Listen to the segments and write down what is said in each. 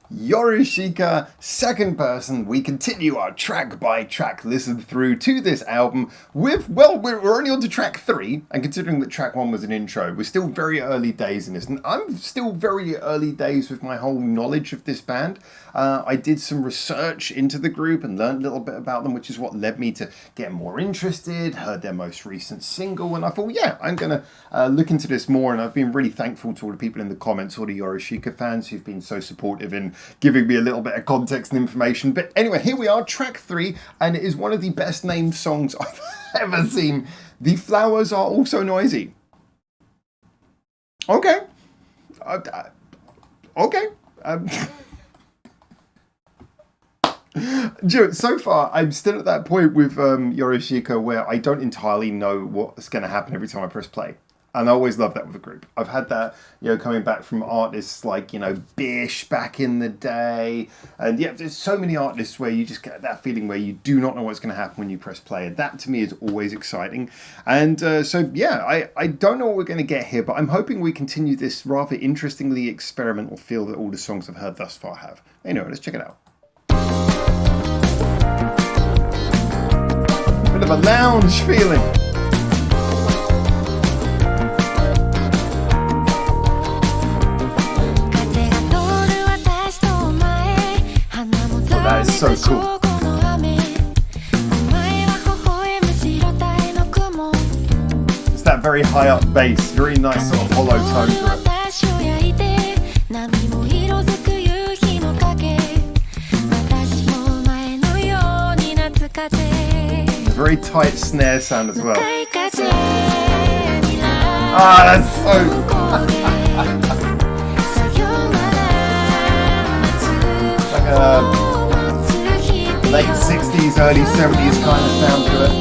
Yorushika, second person, we continue our track by track listen through to this album with, well, we're only on to track 3, and considering that track 1 was an intro, we're still very early days in this, and I'm still very early days with my whole knowledge of this band. I did some research into the group and learned a little bit about them, which is what led me to get more interested, heard their most recent single, and I thought, yeah, I'm going to look into this more, and I've been really thankful to all the people in the comments, all the Yorushika fans who've been so supportive in giving me a little bit of context and information. But anyway, here we are, track 3, and it is one of the best named songs I've ever seen. The flowers are also noisy. Okay. Okay. So far, I'm still at that point with Yorushika where I don't entirely know what's going to happen every time I press play. And I always love that with a group. I've had that, coming back from artists like, Bish back in the day. And yeah, there's so many artists where you just get that feeling where you do not know what's going to happen when you press play. And that to me is always exciting. And I don't know what we're going to get here, but I'm hoping we continue this rather interestingly experimental feel that all the songs I've heard thus far have. Anyway, let's check it out. Bit of a lounge feeling. That is so cool. It's that very high up bass, very nice sort of hollow tone to it. A very tight snare sound as well. Ah, that's so like a late 60s, early 70s kind of sound to it.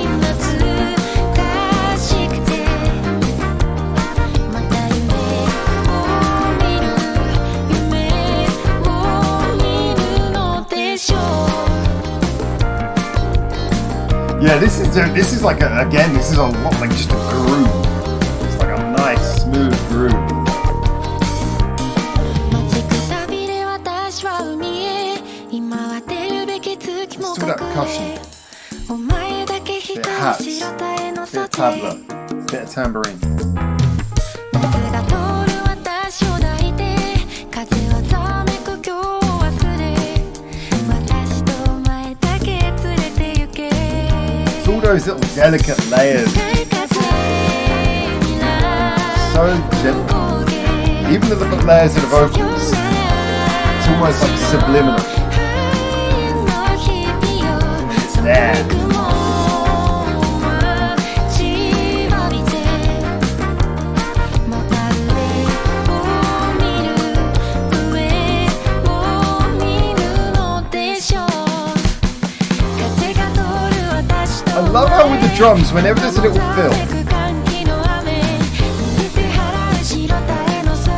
Yeah, this is like this is a lot like just a groove. It's like a nice smooth groove. Let's do that percussion. Bit of hats, bit of tabla, bit of tambourine. It's all those little delicate layers. So gentle. Even the little layers of the vocals. It's almost like subliminal. There. I love how with the drums, whenever there's a little fill,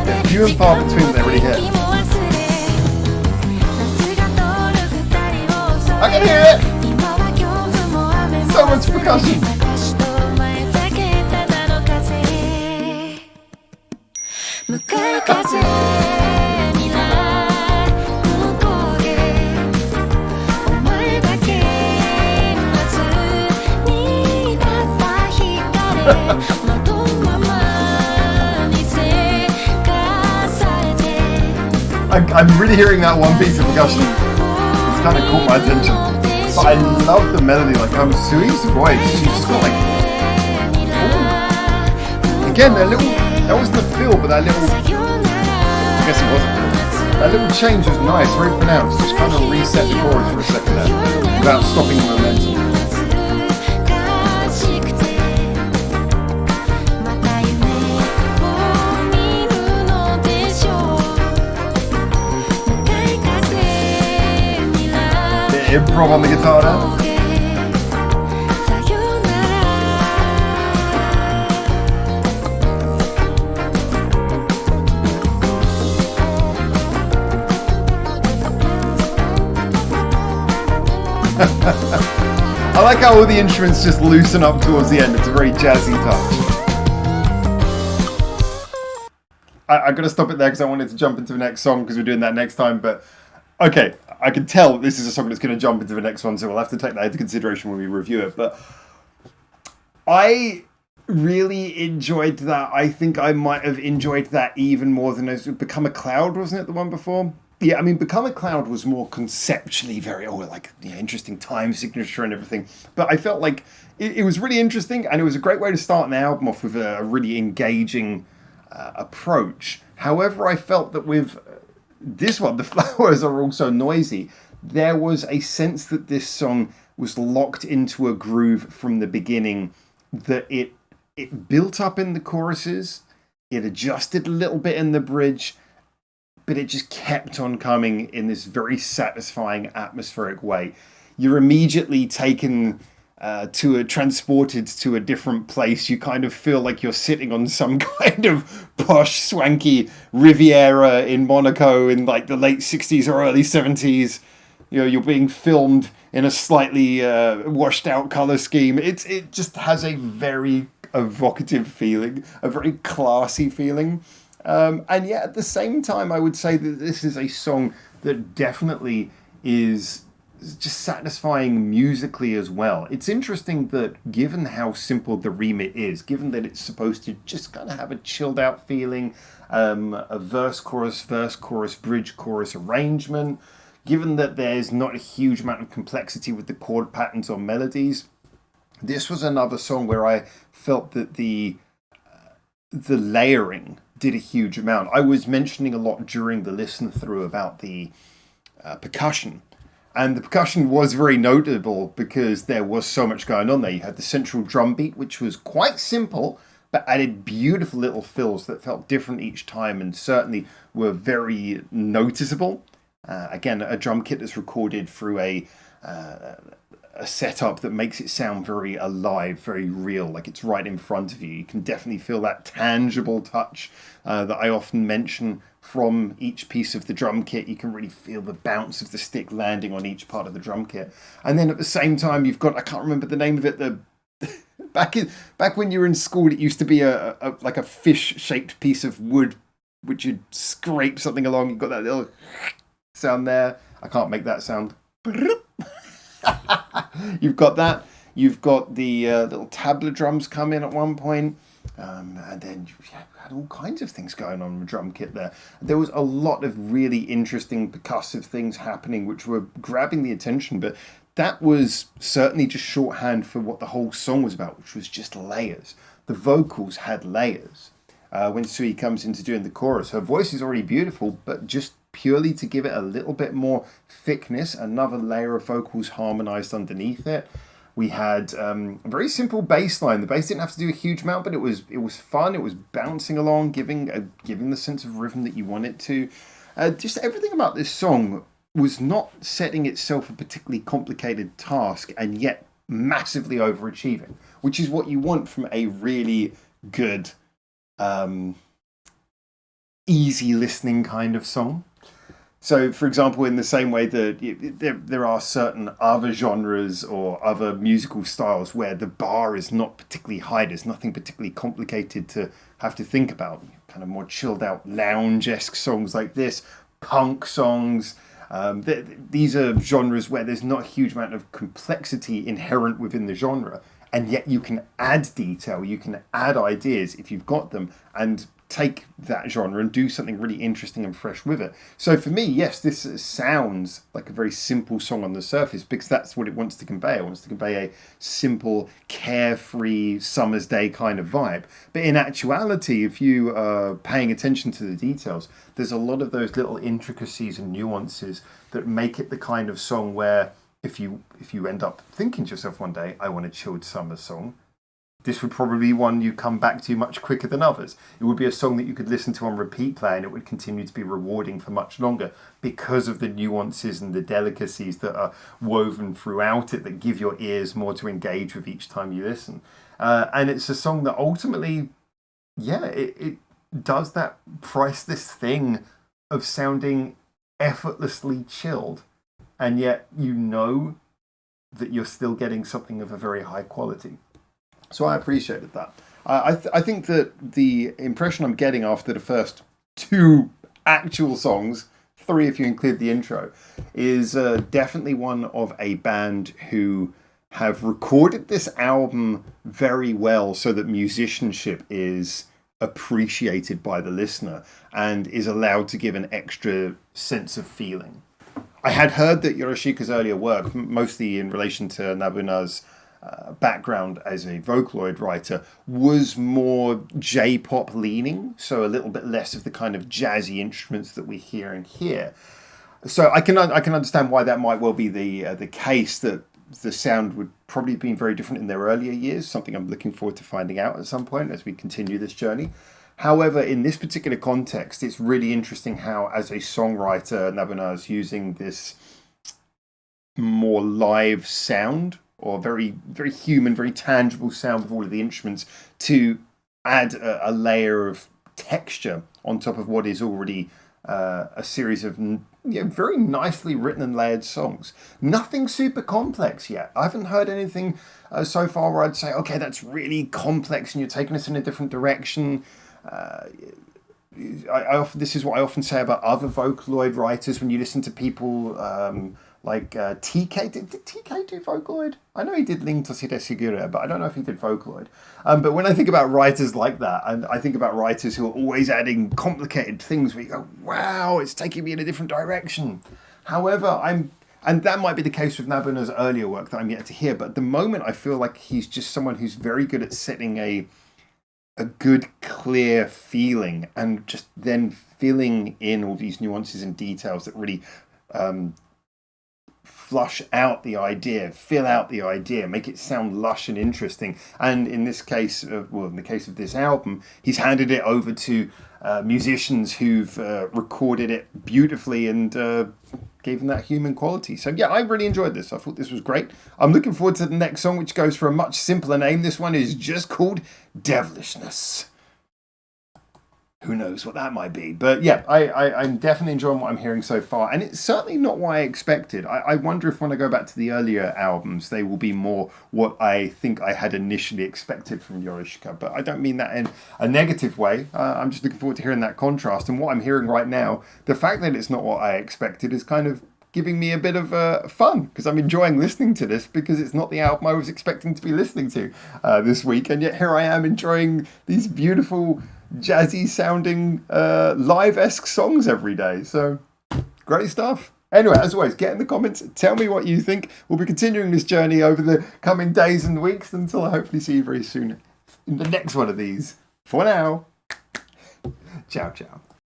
they're few and far between what they really hit. I can hear it! So much percussion. I'm really hearing that one piece of percussion. It's kind of caught my attention. But I love the melody, like Sui's voice. She's just got like, ooh. Again, that wasn't the feel, but that little, I guess it wasn't feel. That little change was nice, very pronounced. Just kind of reset the chorus for a second there, without stopping the momentum. Improv on the guitar now. I like how all the instruments just loosen up towards the end. It's a very jazzy touch. I got to stop it there because I wanted to jump into the next song because we're doing that next time. But Okay, I can tell this is a song that's going to jump into the next one, so we'll have to take that into consideration when we review it. But I really enjoyed that. I think I might have enjoyed that even more than Become a Cloud, wasn't it? The one before? Yeah, I mean, Become a Cloud was more conceptually very, like, yeah, interesting time signature and everything. But I felt like it was really interesting, and it was a great way to start an album off with a really engaging approach. However, I felt that with this one, The Flowers Are Also Noisy, there was a sense that this song was locked into a groove from the beginning, that it built up in the choruses, it adjusted a little bit in the bridge, but it just kept on coming in this very satisfying atmospheric way. You're immediately taken transported to a different place. You kind of feel like you're sitting on some kind of posh, swanky Riviera in Monaco in like the late 60s or early 70s. You know, you're being filmed in a slightly washed out color scheme. It just has a very evocative feeling, a very classy feeling. And yet at the same time, I would say that this is a song that definitely is just satisfying musically as well. It's interesting that given how simple the remit is, given that it's supposed to just kind of have a chilled out feeling, a verse, chorus, bridge, chorus arrangement, given that there's not a huge amount of complexity with the chord patterns or melodies, this was another song where I felt that the layering did a huge amount. I was mentioning a lot during the listen through about the percussion. And the percussion was very notable because there was so much going on there. You had the central drum beat, which was quite simple, but added beautiful little fills that felt different each time and certainly were very noticeable. Again, a drum kit that's recorded through a setup that makes it sound very alive, very real, like it's right in front of you. You can definitely feel that tangible touch that I often mention from each piece of the drum kit. You can really feel the bounce of the stick landing on each part of the drum kit. And then at the same time, you've got, I can't remember the name of it, the back when you were in school, it used to be like a fish-shaped piece of wood which you'd scrape something along. You've got that little sound there. I can't make that sound. You've got that. You've got the little tabla drums come in at one point. And then you had all kinds of things going on in the drum kit there. There was a lot of really interesting percussive things happening which were grabbing the attention, but that was certainly just shorthand for what the whole song was about, which was just layers. The vocals had layers. When Sui comes into doing the chorus, her voice is already beautiful, but just purely to give it a little bit more thickness, another layer of vocals harmonized underneath it. We had a very simple bass line. The bass didn't have to do a huge amount, but it was fun. It was bouncing along, giving the sense of rhythm that you want it to. Just everything about this song was not setting itself a particularly complicated task, and yet massively overachieving, which is what you want from a really good, easy listening kind of song. So, for example, in the same way that there are certain other genres or other musical styles where the bar is not particularly high, there's nothing particularly complicated to have to think about. Kind of more chilled out, lounge-esque songs like this, punk songs. These are genres where there's not a huge amount of complexity inherent within the genre, and yet you can add detail, you can add ideas if you've got them, and take that genre and do something really interesting and fresh with it. So for me, yes, this sounds like a very simple song on the surface because that's what it wants to convey. It wants to convey a simple, carefree, summer's day kind of vibe. But in actuality, if you are paying attention to the details, there's a lot of those little intricacies and nuances that make it the kind of song where if you end up thinking to yourself one day, I want a chilled summer song, this would probably be one you come back to much quicker than others. It would be a song that you could listen to on repeat play and it would continue to be rewarding for much longer because of the nuances and the delicacies that are woven throughout it that give your ears more to engage with each time you listen. And it's a song that ultimately, it does that priceless thing of sounding effortlessly chilled, and yet you know that you're still getting something of a very high quality. So I appreciated that. I think that the impression I'm getting after the first two actual songs, 3 if you include the intro, is definitely one of a band who have recorded this album very well so that musicianship is appreciated by the listener and is allowed to give an extra sense of feeling. I had heard that Yorushika's earlier work, mostly in relation to Nabuna's background as a Vocaloid writer, was more J-pop leaning, so a little bit less of the kind of jazzy instruments that we hear in here. So I can understand why that might well be the case, that the sound would probably have been very different in their earlier years, something I'm looking forward to finding out at some point as we continue this journey. However, in this particular context, it's really interesting how, as a songwriter, Nabuna is using this more live sound, or very, very human, very tangible sound of all of the instruments, to add a layer of texture on top of what is already a series of very nicely written and layered songs. Nothing super complex yet. I haven't heard anything so far where I'd say, okay, that's really complex and you're taking us in a different direction. This is what I often say about other Vocaloid writers. When you listen to people like TK, did TK do Vocaloid? I know he did Ling Toshide Segura, but I don't know if he did Vocaloid. But when I think about writers like that, and I think about writers who are always adding complicated things where you go, wow, it's taking me in a different direction. However, and that might be the case with Nabuna's earlier work that I'm yet to hear, but at the moment I feel like he's just someone who's very good at setting a good, clear feeling and just then filling in all these nuances and details that really flush out the idea, fill out the idea, make it sound lush and interesting. And in this case, in the case of this album, he's handed it over to musicians who've recorded it beautifully and gave them that human quality. So yeah, I really enjoyed this. I thought this was great. I'm looking forward to the next song, which goes for a much simpler name. This one is just called Devilishness. Who knows what that might be. But yeah, I'm definitely enjoying what I'm hearing so far. And it's certainly not what I expected. I wonder if when I go back to the earlier albums, they will be more what I think I had initially expected from Yorushika. But I don't mean that in a negative way. I'm just looking forward to hearing that contrast. And what I'm hearing right now, the fact that it's not what I expected is kind of giving me a bit of fun, because I'm enjoying listening to this, because it's not the album I was expecting to be listening to this week. And yet here I am enjoying these beautiful jazzy sounding live-esque songs every day. So great stuff. Anyway, as always, get in the comments, tell me what you think. We'll be continuing this journey over the coming days and weeks until I hopefully see you very soon in the next one of these. For now, ciao ciao.